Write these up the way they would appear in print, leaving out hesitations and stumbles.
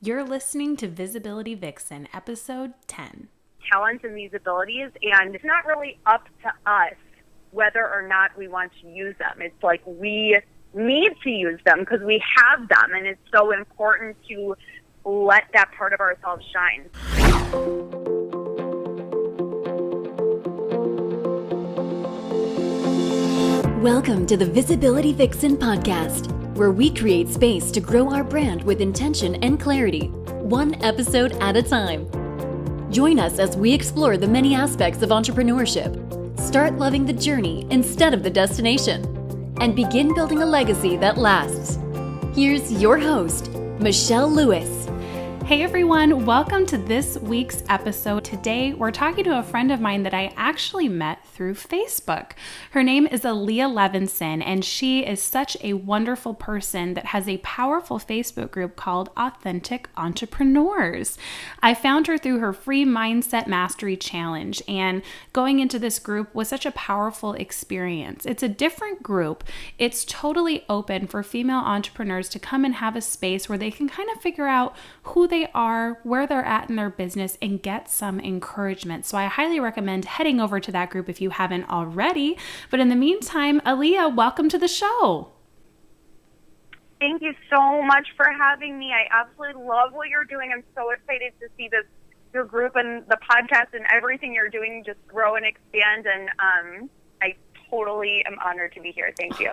You're listening to Visibility Vixen, episode 10. Talents and these abilities, and it's not really up to us whether or not we want to use them. It's like we need to use them because we have them, and it's so important to let that part of ourselves shine. Welcome to the Visibility Vixen podcast, where we create space to grow our brand with intention and clarity, one episode at a time. Join us as we explore the many aspects of entrepreneurship, start loving the journey instead of the destination, and begin building a legacy that lasts. Here's your host, Michelle Lewis. Hey everyone, welcome to this week's episode. Today we're talking to a friend of mine that I actually met through Facebook. Her name is Aliya Levinson, and she is such a wonderful person that has a powerful Facebook group called Authentic Entrepreneurs. I found her through her free Mindset Mastery Challenge, and going into this group was such a powerful experience. It's a different group. It's totally open for female entrepreneurs to come and have a space where they can kind of figure out who they are, where they're at in their business, and get some encouragement. So I highly recommend heading over to that group if you haven't already. But in the meantime, Aliya, welcome to the show. Thank you so much for having me. I absolutely love what you're doing. I'm so excited to see your group and the podcast and everything you're doing just grow and expand. And I totally am honored to be here. Thank you.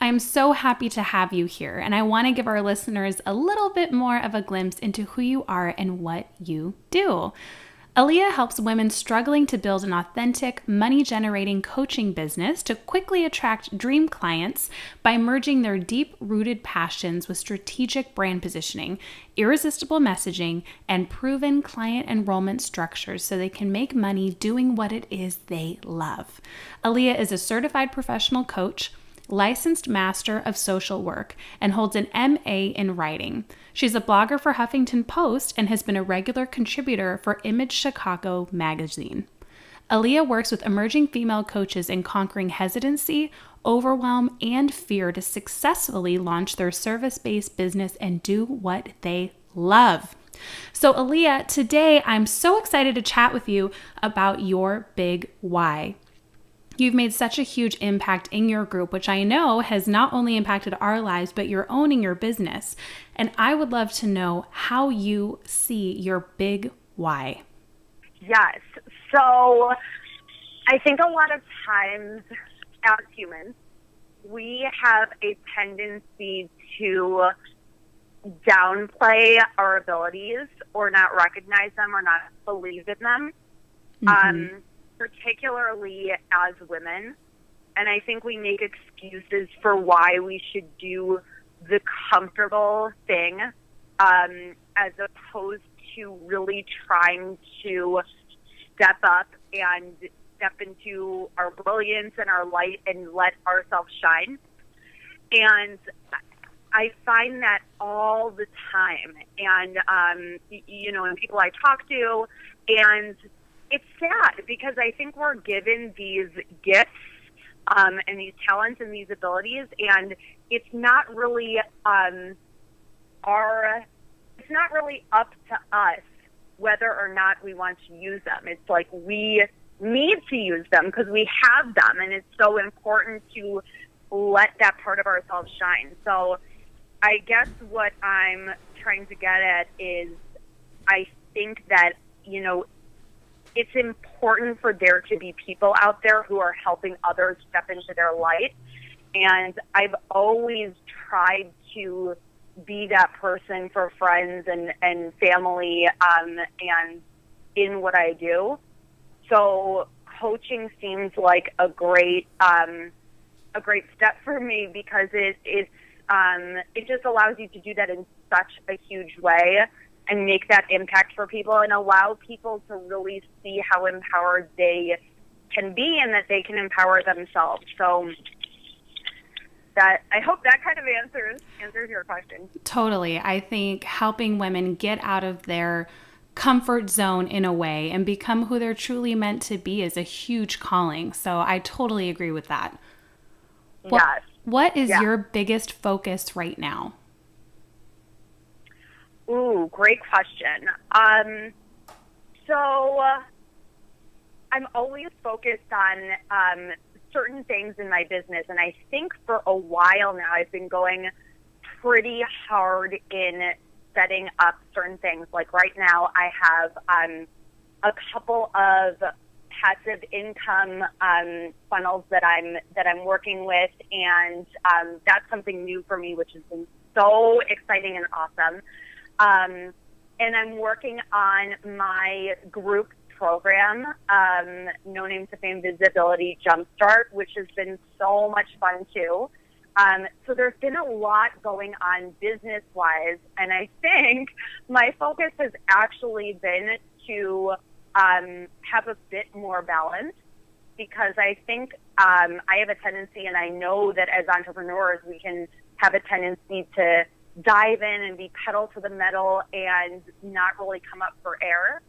I'm so happy to have you here, and I want to give our listeners a little bit more of a glimpse into who you are and what you do. Aliya helps women struggling to build an authentic, money-generating coaching business to quickly attract dream clients by merging their deep-rooted passions with strategic brand positioning, irresistible messaging, and proven client enrollment structures so they can make money doing what it is they love. Aliya is a certified professional coach, licensed master of social work, and holds an MA in writing. She's a blogger for Huffington Post and has been a regular contributor for Image Chicago magazine. Aliya works with emerging female coaches in conquering hesitancy, overwhelm, and fear to successfully launch their service-based business and do what they love. So Aliya, today I'm so excited to chat with you about your big why. You've made such a huge impact in your group, which I know has not only impacted our lives, but you're owning your business. And I would love to know how you see your big why. Yes. So I think a lot of times as humans, we have a tendency to downplay our abilities or not recognize them or not believe in them. Mm-hmm. Particularly as women. And I think we make excuses for why we should do the comfortable thing as opposed to really trying to step up and step into our brilliance and our light and let ourselves shine. And I find that all the time. And, and people I talk to, and it's sad because I think we're given these gifts and these talents and these abilities, and it's not really it's not really up to us whether or not we want to use them. It's like we need to use them because we have them, and it's so important to let that part of ourselves shine. So I guess what I'm trying to get at is I think that, it's important for there to be people out there who are helping others step into their light. And I've always tried to be that person for friends and family and in what I do. So coaching seems like a great step for me because it just allows you to do that in such a huge way and make that impact for people and allow people to really see how empowered they can be and that they can empower themselves. So that I hope that kind of answers your question. Totally. I think helping women get out of their comfort zone in a way and become who they're truly meant to be is a huge calling. So I totally agree with that. Yes. What is your biggest focus right now? Ooh, great question. So I'm always focused on certain things in my business, and I think for a while now I've been going pretty hard in setting up certain things. Like right now I have a couple of passive income funnels that I'm working with, and that's something new for me, which has been so exciting and awesome. And I'm working on my group program, No Name to Fame Visibility Jumpstart, which has been so much fun too. So there's been a lot going on business-wise, and I think my focus has actually been to have a bit more balance, because I think I have a tendency, and I know that as entrepreneurs we can have a tendency to dive in and be pedal to the metal and not really come up for air.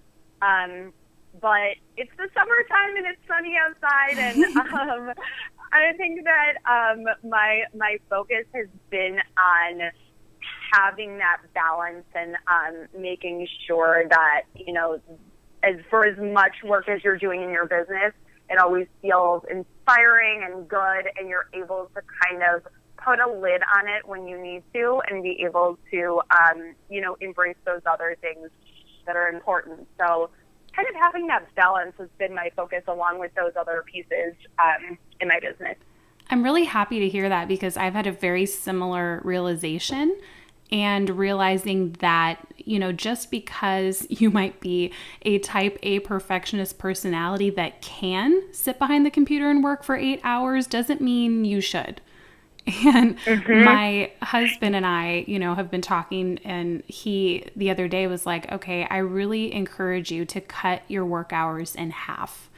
But it's the summertime and it's sunny outside, and I think that my focus has been on having that balance and making sure that, you know, for as much work as you're doing in your business, it always feels inspiring and good, and you're able to kind of put a lid on it when you need to, and be able to, you know, embrace those other things that are important. So kind of having that balance has been my focus, along with those other pieces in my business. I'm really happy to hear that, because I've had a very similar realization, and realizing that, you know, just because you might be a type A perfectionist personality that can sit behind the computer and work for 8 hours doesn't mean you should. And my husband and I, you know, have been talking, and he the other day was like, okay, I really encourage you to cut your work hours in half,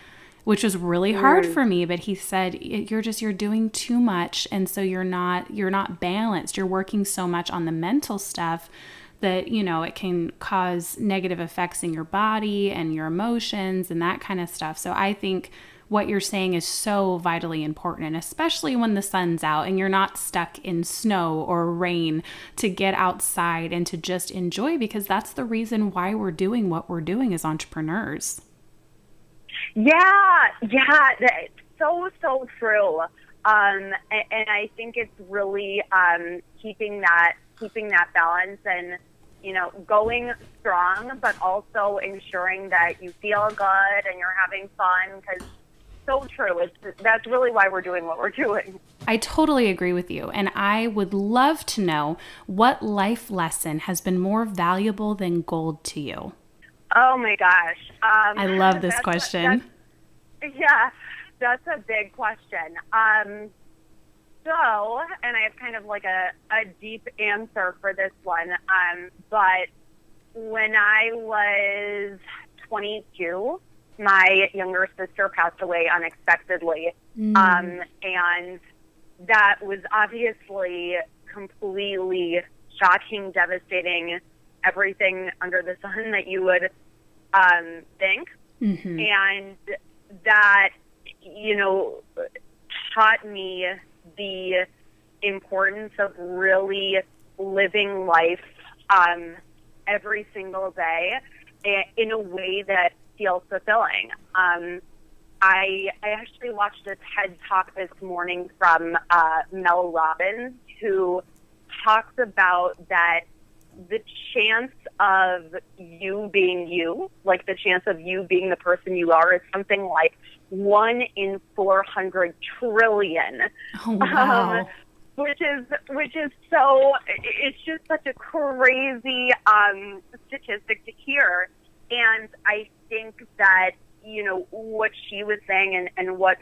which was really hard for me. But he said, you're doing too much. And so you're not balanced. You're working so much on the mental stuff that, you know, it can cause negative effects in your body and your emotions and that kind of stuff. So I think what you're saying is so vitally important, and especially when the sun's out and you're not stuck in snow or rain, to get outside and to just enjoy, because that's the reason why we're doing what we're doing as entrepreneurs. Yeah, that's so true. And I think it's really keeping that balance, and, you know, going strong, but also ensuring that you feel good and you're having fun, because so true. That's really why we're doing what we're doing. I totally agree with you. And I would love to know, what life lesson has been more valuable than gold to you? Oh my gosh. I love this question. That's a big question. So, and I have kind of like a deep answer for this one. But when I was 22, my younger sister passed away unexpectedly. And that was obviously completely shocking, devastating, everything under the sun that you would think. And that, you know, taught me the importance of really living life every single day in a way that feels fulfilling. I actually watched a TED Talk this morning from Mel Robbins, who talks about that the chance of you being you, like the chance of you being the person you are, is something like 1 in 400 trillion. Oh, wow. Which is so, it's just such a crazy statistic to hear. And I think that, you know, what she was saying and what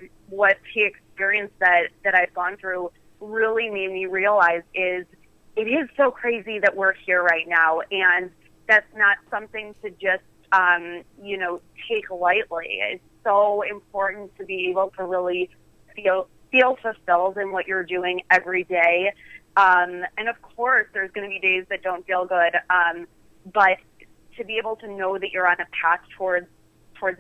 she experienced that I've gone through really made me realize is, it is so crazy that we're here right now, and that's not something to just, you know, take lightly. It's so important to be able to really feel fulfilled in what you're doing every day. And of course, there's going to be days that don't feel good, but to be able to know that you're on a path towards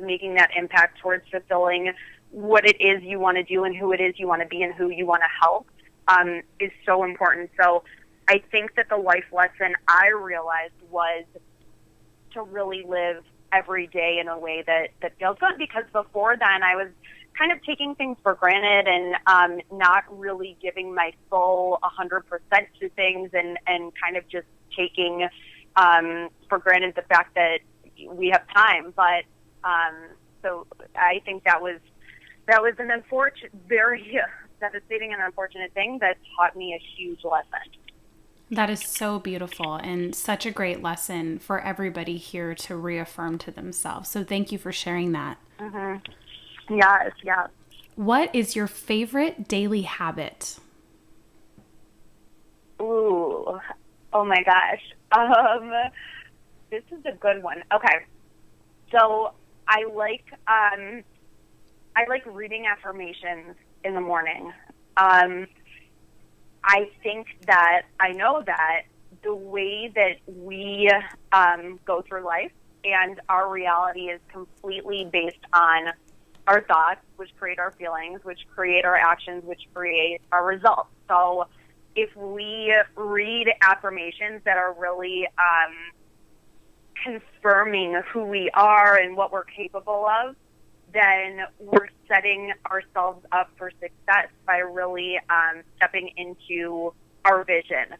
making that impact, towards fulfilling what it is you want to do and who it is you want to be and who you want to help, is so important. So I think that the life lesson I realized was to really live every day in a way that feels good, because before then I was kind of taking things for granted and not really giving my full 100% to things, and kind of just taking for granted the fact that we have time. But so I think that was an unfortunate, very devastating and unfortunate thing that taught me a huge lesson. That is so beautiful and such a great lesson for everybody here to reaffirm to themselves. So thank you for sharing that. Mm-hmm. Yes, yeah. What is your favorite daily habit? Ooh, oh my gosh. This is a good one. Okay, so I like reading affirmations in the morning. I think that I know that the way that we go through life and our reality is completely based on our thoughts, which create our feelings, which create our actions, which create our results. So if we read affirmations that are really confirming who we are and what we're capable of, then we're setting ourselves up for success by really stepping into our vision.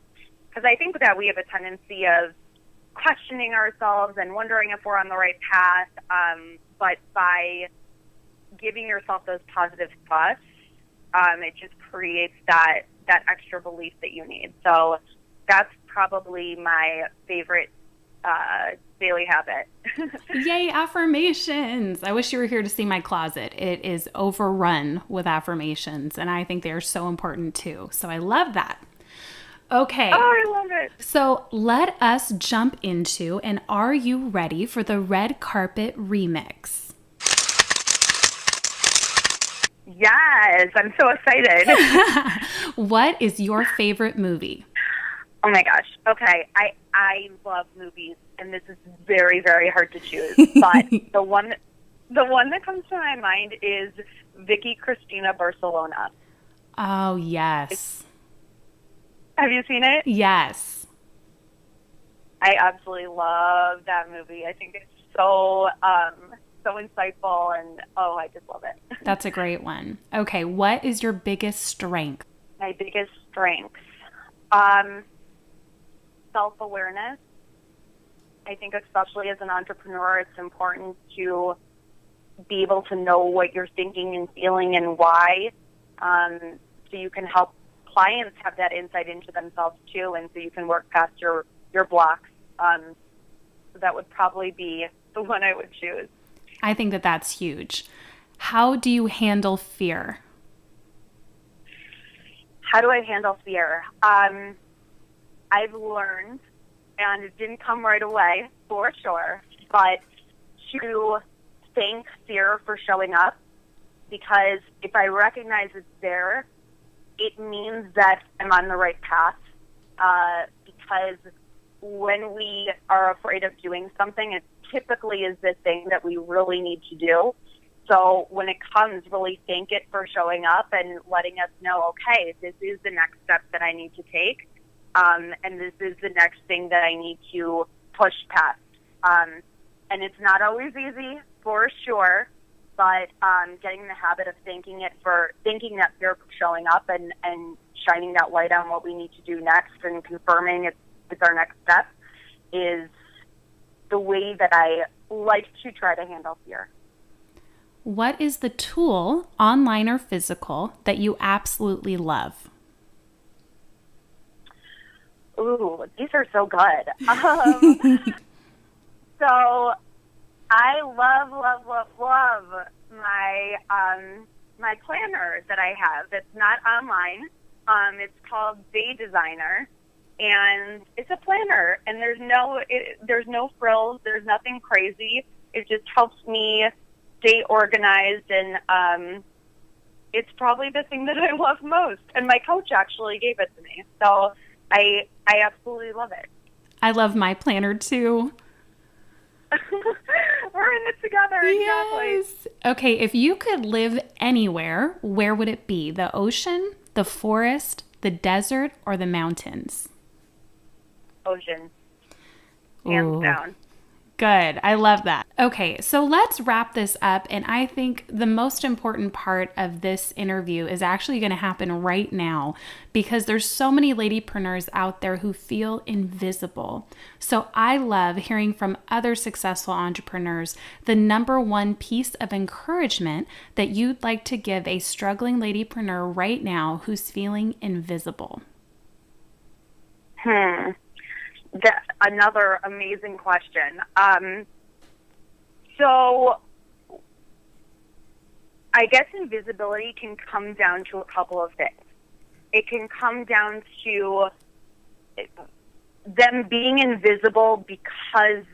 Because I think that we have a tendency of questioning ourselves and wondering if we're on the right path, but by giving yourself those positive thoughts, it just creates that extra belief that you need. So that's probably my favorite daily habit. Yay, affirmations. I wish you were here to see my closet. It is overrun with affirmations, and I think they are so important too. So I love that. Okay. Oh, I love it. So let us jump into, and are you ready for the red carpet remix? Yes, I'm so excited. What is your favorite movie? Oh my gosh. Okay. I love movies, and this is very, very hard to choose. But the one that comes to my mind is Vicky Cristina Barcelona. Oh, yes. Have you seen it? Yes. I absolutely love that movie. I think it's so insightful, and I just love it. That's a great one. Okay, what is your biggest strength? My biggest strength. Self-awareness. I think especially as an entrepreneur, it's important to be able to know what you're thinking and feeling and why, so you can help clients have that insight into themselves too, and so you can work past your blocks. So that would probably be the one I would choose. I think that's huge. How do you handle fear? How do I handle fear? I've learned, and it didn't come right away, for sure, but to thank fear for showing up, because if I recognize it's there, it means that I'm on the right path, because when we are afraid of doing something, it typically is the thing that we really need to do. So when it comes, really thank it for showing up and letting us know, okay, this is the next step that I need to take. And this is the next thing that I need to push past. And it's not always easy, for sure, but getting in the habit of thanking that fear for showing up and shining that light on what we need to do next and confirming it's our next step is the way that I like to try to handle fear. What is the tool, online or physical, that you absolutely love? Ooh, these are so good. So I love my planner that I have. It's not online. It's called Day Designer, and it's a planner. And there's no frills. There's nothing crazy. It just helps me stay organized, and it's probably the thing that I love most. And my coach actually gave it to me, so I absolutely love it. I love my planner too. We're in it together. Yes. Exactly. Okay, if you could live anywhere, where would it be? The ocean, the forest, the desert, or the mountains? ocean, hands down. Good. I love that. Okay, so let's wrap this up. And I think the most important part of this interview is actually going to happen right now because there's so many ladypreneurs out there who feel invisible. So I love hearing from other successful entrepreneurs the number one piece of encouragement that you'd like to give a struggling ladypreneur right now who's feeling invisible. That's another amazing question. So I guess invisibility can come down to a couple of things. It can come down to them being invisible because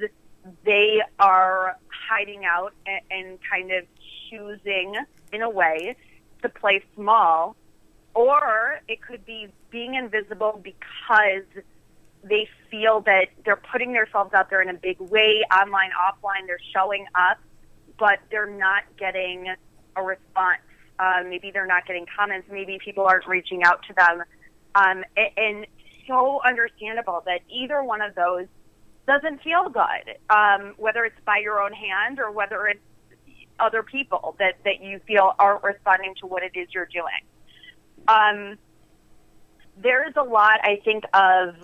they are hiding out and kind of choosing, in a way, to play small. Or it could be being invisible because they feel that they're putting themselves out there in a big way, online, offline, they're showing up, but they're not getting a response. Maybe they're not getting comments. Maybe people aren't reaching out to them. And so understandable that either one of those doesn't feel good, whether it's by your own hand or whether it's other people that you feel aren't responding to what it is you're doing. There's a lot, I think, of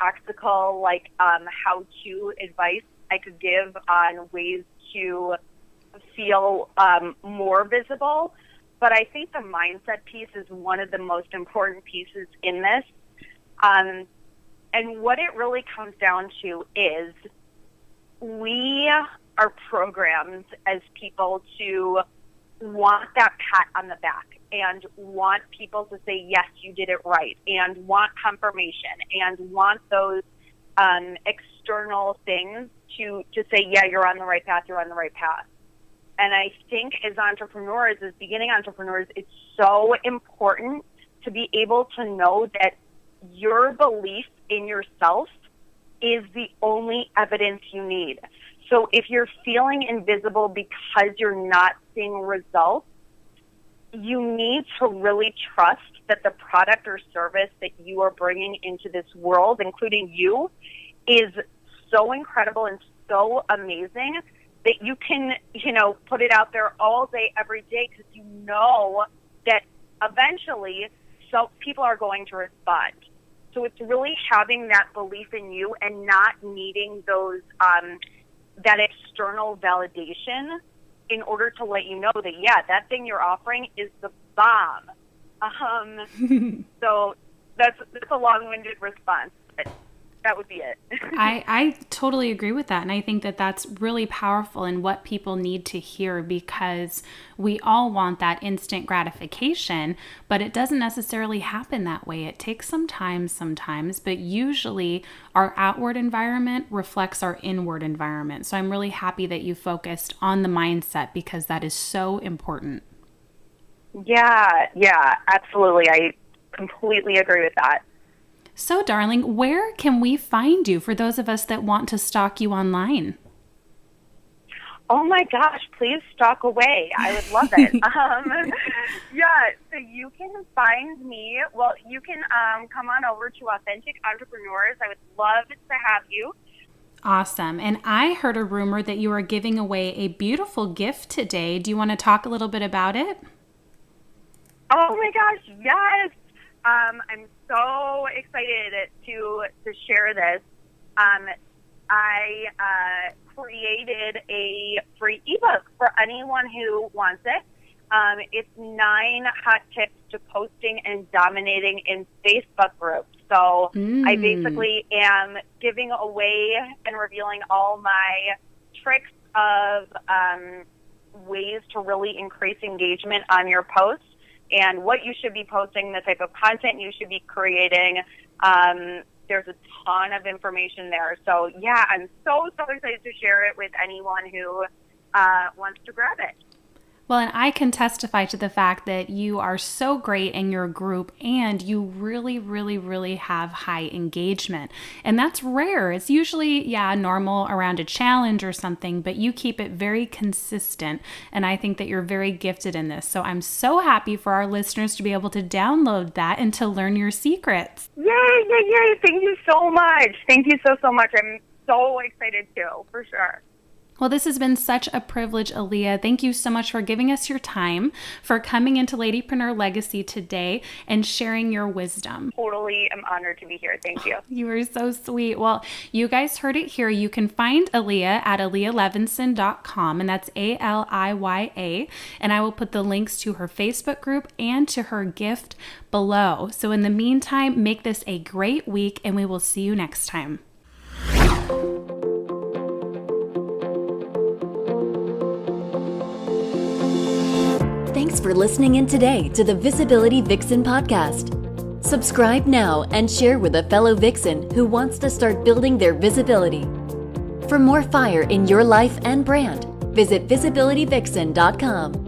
tactical, like, how-to advice I could give on ways to feel more visible. But I think the mindset piece is one of the most important pieces in this. And what it really comes down to is we are programmed as people to want that pat on the back and want people to say, yes, you did it right, and want confirmation, and want those external things to say, yeah, you're on the right path, you're on the right path. And I think as entrepreneurs, as beginning entrepreneurs, it's so important to be able to know that your belief in yourself is the only evidence you need. So if you're feeling invisible because you're not seeing results, you need to really trust that the product or service that you are bringing into this world, including you, is so incredible and so amazing that you can, put it out there all day, every day, because you know that eventually people are going to respond. So it's really having that belief in you and not needing those that external validation in order to let you know that, yeah, that thing you're offering is the bomb. So that's a long-winded response, but that would be it. I totally agree with that. And I think that that's really powerful and what people need to hear because we all want that instant gratification, but it doesn't necessarily happen that way. It takes some time sometimes, but usually our outward environment reflects our inward environment. So I'm really happy that you focused on the mindset because that is so important. Yeah, absolutely. I completely agree with that. So, darling, where can we find you for those of us that want to stalk you online? Oh my gosh, please stalk away. I would love it. So you can find me. Well, you can come on over to Authentic Entrepreneurs. I would love to have you. Awesome. And I heard a rumor that you are giving away a beautiful gift today. Do you want to talk a little bit about it? Oh my gosh, yes. I'm so excited to share this. I created a free ebook for anyone who wants it. It's 9 hot tips to posting and dominating in Facebook groups. So I basically am giving away and revealing all my tricks of ways to really increase engagement on your posts and what you should be posting, the type of content you should be creating. There's a ton of information there. So, yeah, I'm so excited to share it with anyone who wants to grab it. Well, and I can testify to the fact that you are so great in your group and you really, really, really have high engagement. And that's rare. It's usually, normal around a challenge or something, but you keep it very consistent. And I think that you're very gifted in this. So I'm so happy for our listeners to be able to download that and to learn your secrets. Yay. Thank you so much. Thank you so much. I'm so excited too, for sure. Well, this has been such a privilege, Aliya. Thank you so much for giving us your time, for coming into Ladypreneur Legacy today and sharing your wisdom. Totally am honored to be here. Thank you. You are so sweet. Well, you guys heard it here. You can find Aliya at aliyalevinson.com, and that's Aliya. And I will put the links to her Facebook group and to her gift below. So in the meantime, make this a great week, and we will see you next time. Thanks for listening in today to the Visibility Vixen podcast. Subscribe now and share with a fellow Vixen who wants to start building their visibility. For more fire in your life and brand, visit visibilityvixen.com.